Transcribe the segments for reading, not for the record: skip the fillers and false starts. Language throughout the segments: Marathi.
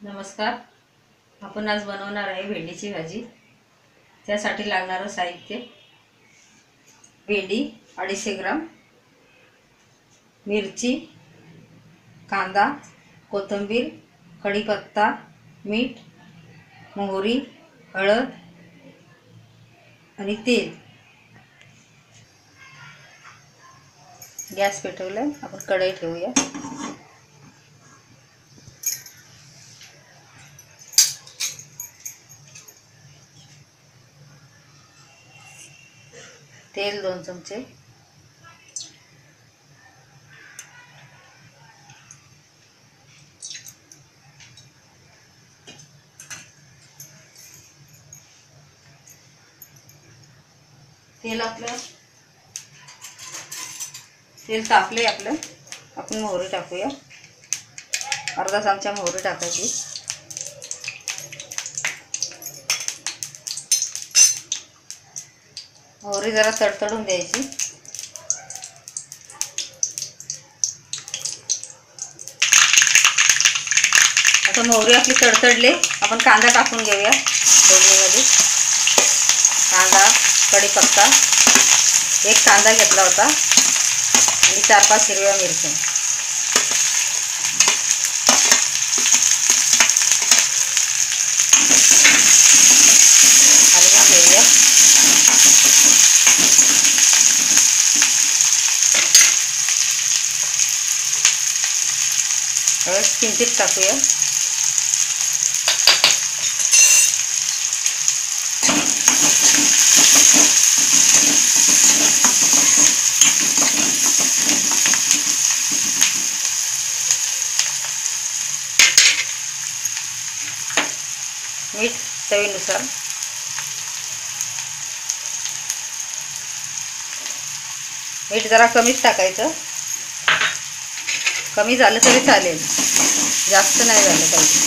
नमस्कार. आपण आज बनवणार आहे भेंडीची भाजी. त्यासाठी लागणारं साहित्य: भेंडी 250 ग्राम, मिरची, कांदा, कोथिंबीर, कढीपत्ता, मीठ, मोहरी, हळद आणि तेल. गॅस पेटवलाय, आपण कढई ठेवूया. तेल 2 चमचे, तेल तापले आपलं. आपण मोहरी टाकूया. अर्धा चमचा मोहरी टाकायची. मोहरी जरा तडतडून द्यायची. आता मोहरी आपली तडतडले, आपण कांदा टाकून घेऊया. फोडणीमध्ये कांदा, कढीपत्ता, एक कांदा घेतला होता आणि 4-5 हिरव्या मिरच्या. हलवून घेऊया. हळद किंचित टाकूया. मीठ चवीनुसार. मीठ जरा कमीच टाकायचं. कमी झालं तरी चालेल, जास्त नाही झालं पाहिजे.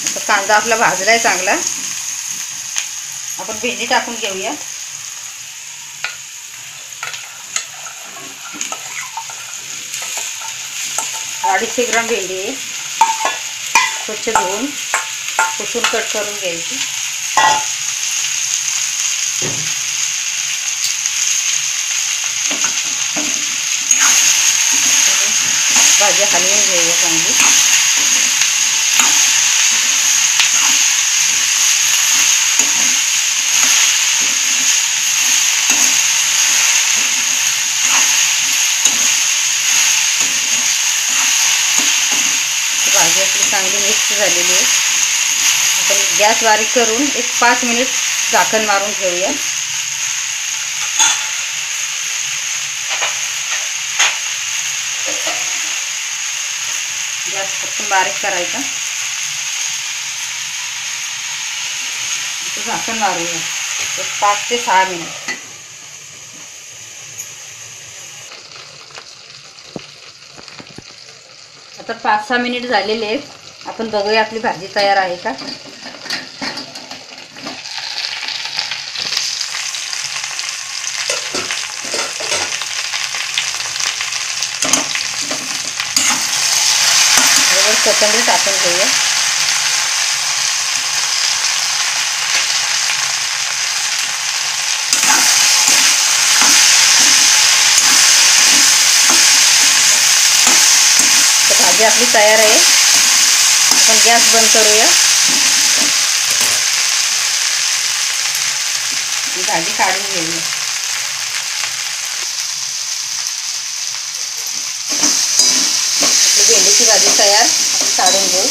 आता कांदा आपला भाजलाय चांगला. आपण भेंडी टाकून घेऊया. अडीचशे ग्राम भेंडी आहे. स्वच्छ धुवून पुसून कट करून घ्यायची. भाजी हलवून घेऊया चांगली. भाजी आपली चांगली मिक्स झालेली आहे. आपण गॅस बारीक करून एक 5 मिनिट झाकण मारून ठेवूया. गॅस फक्त बारीक करायचा. झाकण मारूया 5 ते 6 मिनिट. आता 5-6 मिनिट झालेले आहेत. आपण बघूया आपली भाजी तयार आहे का. कोथिंबीर टाकून घेऊया. भाजी आपली तयार आहे. आपण गॅस बंद करूया. भाजी काढून घेऊया. आपली भेंडीची भाजी तयार. आपण काढून घेऊ.